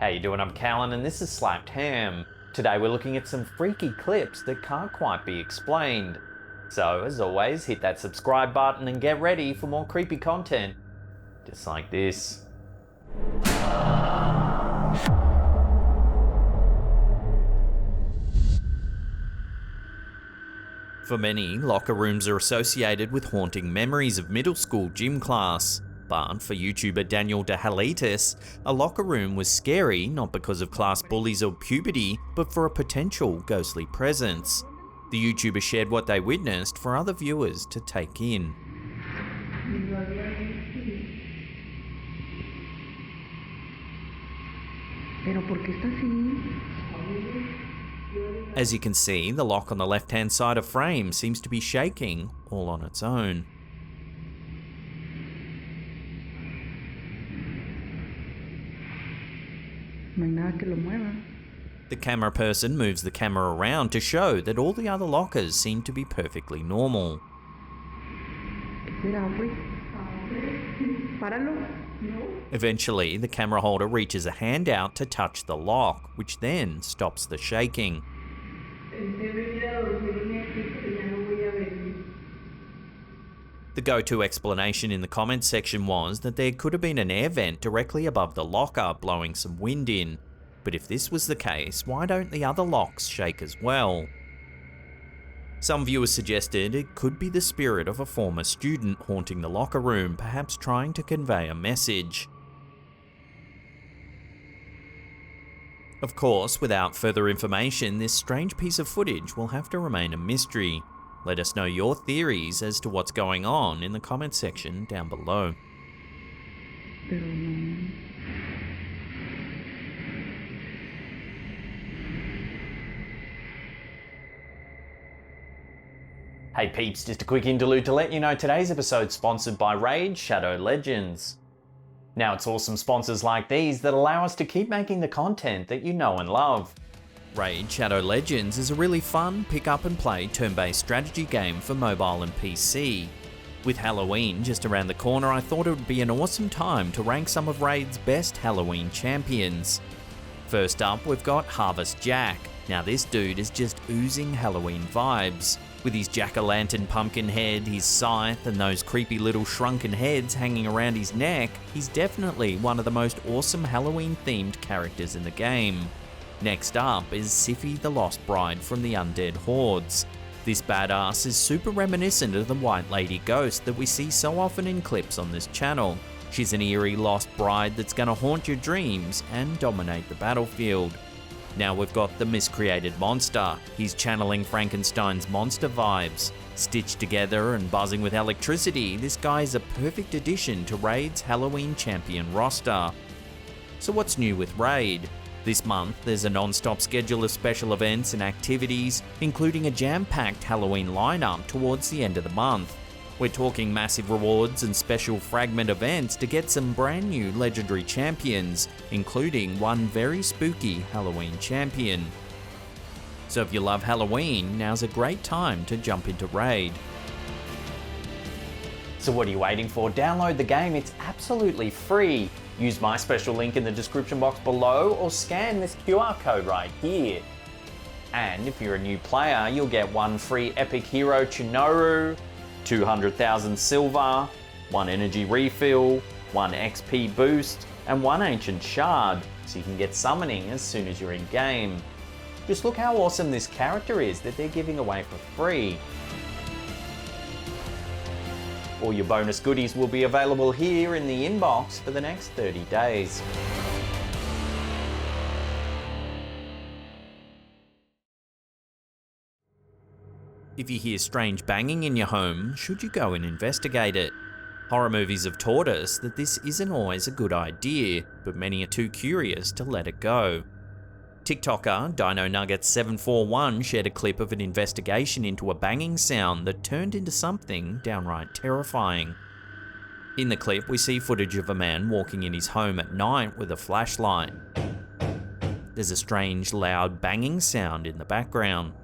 How you doing? I'm Callan and this is Slapped Ham. Today we're looking at some freaky clips that can't quite be explained. So as always, hit that subscribe button and get ready for more creepy content. Just like this. For many, locker rooms are associated with haunting memories of middle school gym class. But for YouTuber Daniel DeHalitis, a locker room was scary not because of class bullies or puberty, but for a potential ghostly presence. The YouTuber shared what they witnessed for other viewers to take in. As you can see, the lock on the left-hand side of frame seems to be shaking all on its own. The camera person moves the camera around to show that all the other lockers seem to be perfectly normal. Eventually, the camera holder reaches a hand out to touch the lock, which then stops the shaking. The go-to explanation in the comments section was that there could have been an air vent directly above the locker blowing some wind in. But if this was the case, why don't the other locks shake as well? Some viewers suggested it could be the spirit of a former student haunting the locker room, perhaps trying to convey a message. Of course, without further information, this strange piece of footage will have to remain a mystery. Let us know your theories as to what's going on in the comments section down below. Hey peeps, just a quick interlude to let you know today's episode is sponsored by Raid Shadow Legends. Now it's awesome sponsors like these that allow us to keep making the content that you know and love. Raid Shadow Legends is a really fun pick up and play turn-based strategy game for mobile and PC. With Halloween just around the corner, I thought it would be an awesome time to rank some of Raid's best Halloween champions. First up, we've got Harvest Jack. Now this dude is just oozing Halloween vibes. With his jack-o'-lantern pumpkin head, his scythe, and those creepy little shrunken heads hanging around his neck, he's definitely one of the most awesome Halloween-themed characters in the game. Next up is Siffy the Lost Bride from the Undead Hordes. This badass is super reminiscent of the White Lady Ghost that we see so often in clips on this channel. She's an eerie lost bride that's gonna haunt your dreams and dominate the battlefield. Now we've got the Miscreated Monster. He's channeling Frankenstein's monster vibes. Stitched together and buzzing with electricity, this guy is a perfect addition to Raid's Halloween champion roster. So what's new with Raid? This month, there's a non-stop schedule of special events and activities, including a jam-packed Halloween lineup towards the end of the month. We're talking massive rewards and special fragment events to get some brand new legendary champions, including one very spooky Halloween champion. So if you love Halloween, now's a great time to jump into Raid. So what are you waiting for? Download the game, it's absolutely free. Use my special link in the description box below or scan this QR code right here. And if you're a new player, you'll get one free epic hero Chinoru, 200,000 silver, one energy refill, one XP boost, and one ancient shard, so you can get summoning as soon as you're in game. Just look how awesome this character is that they're giving away for free. All your bonus goodies will be available here in the inbox for the next 30 days. If you hear strange banging in your home, should you go and investigate it? Horror movies have taught us that this isn't always a good idea, but many are too curious to let it go. TikToker DinoNuggets741 shared a clip of an investigation into a banging sound that turned into something downright terrifying. In the clip, we see footage of a man walking in his home at night with a flashlight. There's a strange, loud banging sound in the background.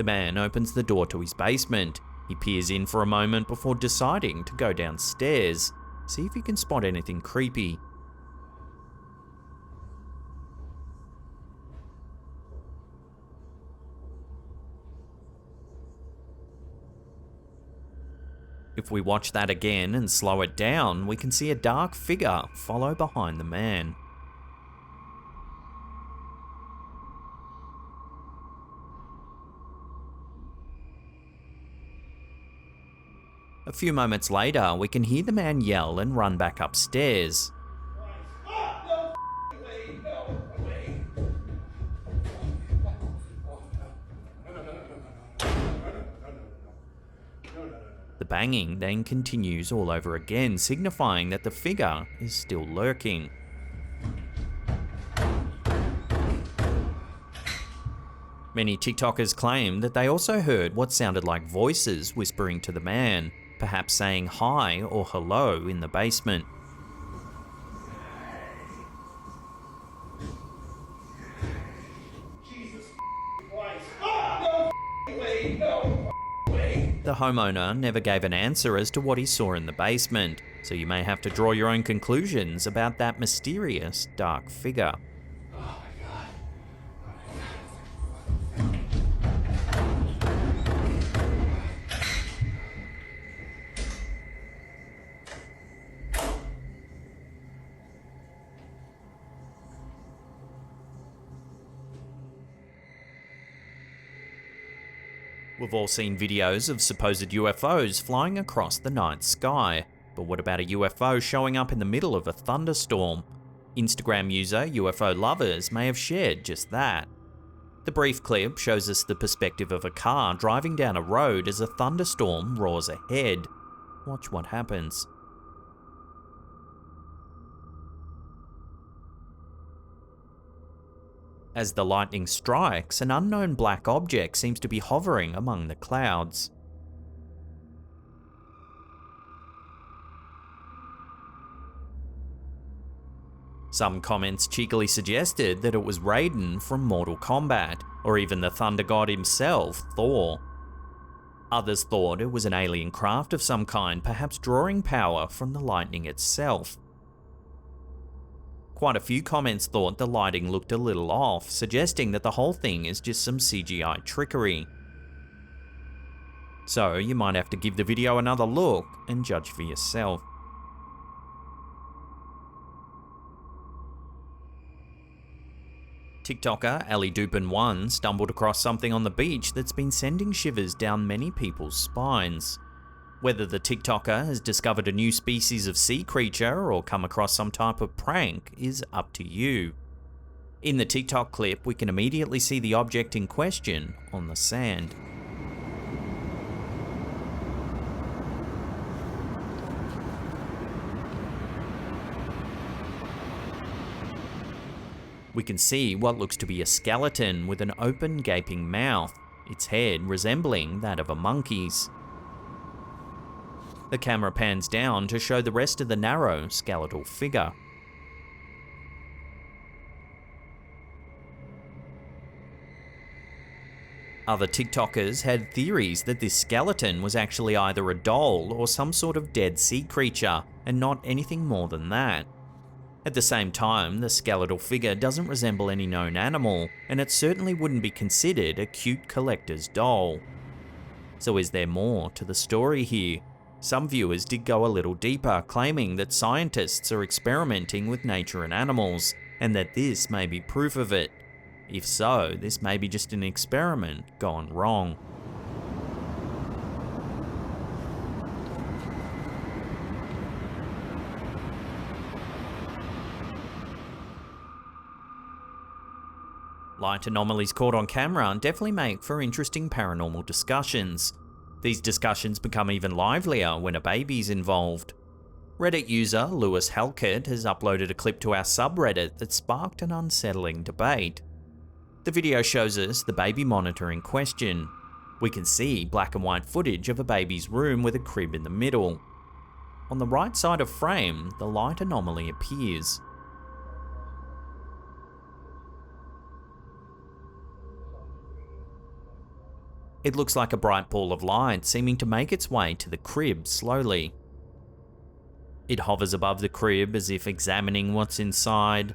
The man opens the door to his basement. He peers in for a moment before deciding to go downstairs, see if he can spot anything creepy. If we watch that again and slow it down, we can see a dark figure follow behind the man. A few moments later, we can hear the man yell and run back upstairs. The banging then continues all over again, signifying that the figure is still lurking. Many TikTokers claim that they also heard what sounded like voices whispering to the man, perhaps saying hi or hello in the basement. The homeowner never gave an answer as to what he saw in the basement, so you may have to draw your own conclusions about that mysterious dark figure. We've all seen videos of supposed UFOs flying across the night sky, but what about a UFO showing up in the middle of a thunderstorm? Instagram user UFO Lovers may have shared just that. The brief clip shows us the perspective of a car driving down a road as a thunderstorm roars ahead. Watch what happens. As the lightning strikes, an unknown black object seems to be hovering among the clouds. Some comments cheekily suggested that it was Raiden from Mortal Kombat, or even the Thunder God himself, Thor. Others thought it was an alien craft of some kind, perhaps drawing power from the lightning itself. Quite a few comments thought the lighting looked a little off, suggesting that the whole thing is just some CGI trickery. So you might have to give the video another look and judge for yourself. TikToker Ali Dupin1 stumbled across something on the beach that's been sending shivers down many people's spines. Whether the TikToker has discovered a new species of sea creature or come across some type of prank is up to you. In the TikTok clip, we can immediately see the object in question on the sand. We can see what looks to be a skeleton with an open, gaping mouth, its head resembling that of a monkey's. The camera pans down to show the rest of the narrow, skeletal figure. Other TikTokers had theories that this skeleton was actually either a doll or some sort of dead sea creature, and not anything more than that. At the same time, the skeletal figure doesn't resemble any known animal, and it certainly wouldn't be considered a cute collector's doll. So is there more to the story here? Some viewers did go a little deeper, claiming that scientists are experimenting with nature and animals, and that this may be proof of it. If so, this may be just an experiment gone wrong. Light anomalies caught on camera definitely make for interesting paranormal discussions. These discussions become even livelier when a baby's involved. Reddit user Lewis Halkett has uploaded a clip to our subreddit that sparked an unsettling debate. The video shows us the baby monitor in question. We can see black and white footage of a baby's room with a crib in the middle. On the right side of frame, the light anomaly appears. It looks like a bright ball of light seeming to make its way to the crib slowly. It hovers above the crib as if examining what's inside.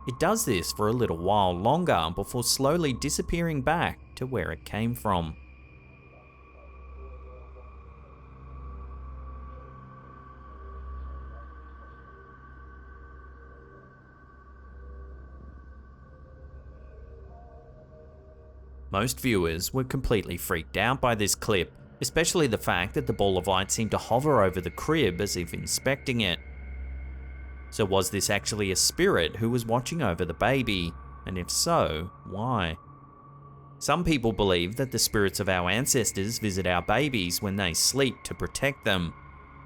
It does this for a little while longer before slowly disappearing back to where it came from. Most viewers were completely freaked out by this clip, especially the fact that the ball of light seemed to hover over the crib as if inspecting it. So was this actually a spirit who was watching over the baby? And if so, why? Some people believe that the spirits of our ancestors visit our babies when they sleep to protect them.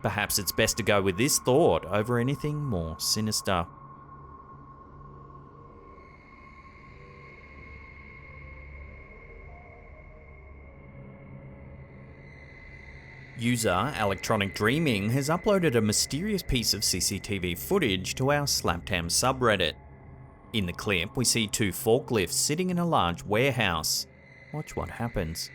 Perhaps it's best to go with this thought over anything more sinister. User Electronic Dreaming has uploaded a mysterious piece of CCTV footage to our Slaptam subreddit. In the clip, we see two forklifts sitting in a large warehouse. Watch what happens.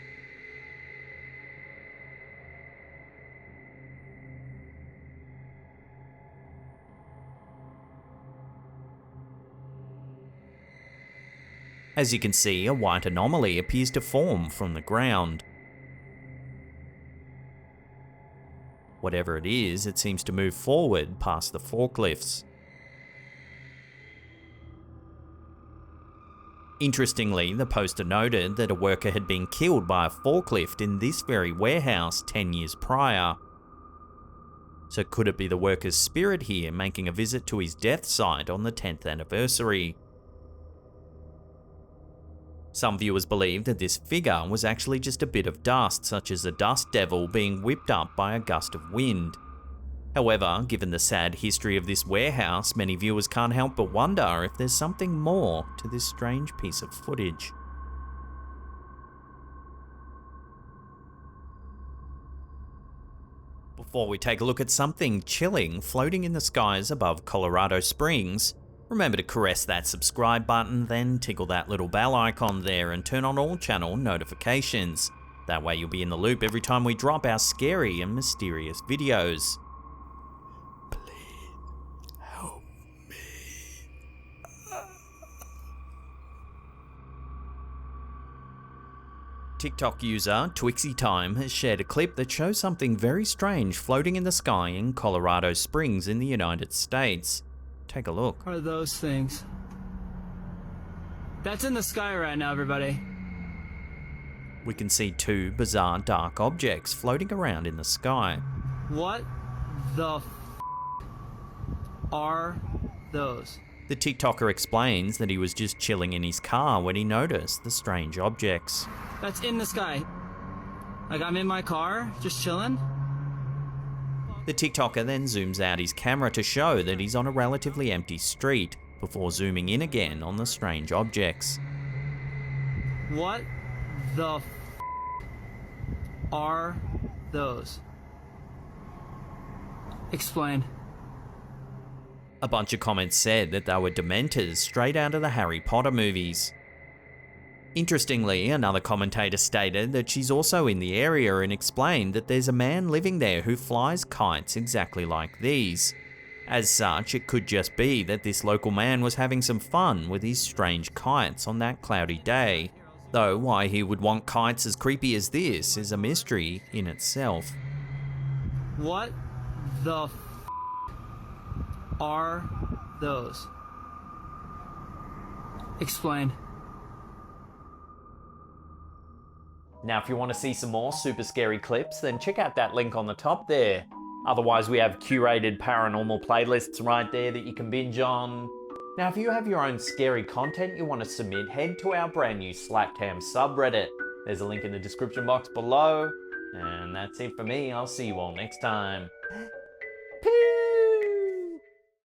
As you can see, a white anomaly appears to form from the ground. Whatever it is, it seems to move forward past the forklifts. Interestingly, the poster noted that a worker had been killed by a forklift in this very warehouse 10 years prior. So could it be the worker's spirit here making a visit to his death site on the 10th anniversary? Some viewers believe that this figure was actually just a bit of dust, such as a dust devil being whipped up by a gust of wind. However, given the sad history of this warehouse, many viewers can't help but wonder if there's something more to this strange piece of footage. Before we take a look at something chilling floating in the skies above Colorado Springs, remember to caress that subscribe button, then tickle that little bell icon there and turn on all channel notifications. That way you'll be in the loop every time we drop our scary and mysterious videos. Please help me. TikTok user Twixie Time has shared a clip that shows something very strange floating in the sky in Colorado Springs in the United States. Take a look. What are those things? That's in the sky right now, everybody. We can see two bizarre dark objects floating around in the sky. What the are those? The TikToker explains that he was just chilling in his car when he noticed the strange objects. That's in the sky. Like I'm in my car, just chilling. The TikToker then zooms out his camera to show that he's on a relatively empty street, before zooming in again on the strange objects. What the are those? Explain. A bunch of comments said that they were Dementors straight out of the Harry Potter movies. Interestingly, another commentator stated that she's also in the area and explained that there's a man living there who flies kites exactly like these. As such, it could just be that this local man was having some fun with his strange kites on that cloudy day. Though why he would want kites as creepy as this is a mystery in itself. What the are those? Explain. Now if you want to see some more super scary clips, then check out that link on the top there. Otherwise we have curated paranormal playlists right there that you can binge on. Now if you have your own scary content you want to submit, head to our brand new Slaptam subreddit. There's a link in the description box below. And that's it for me, I'll see you all next time.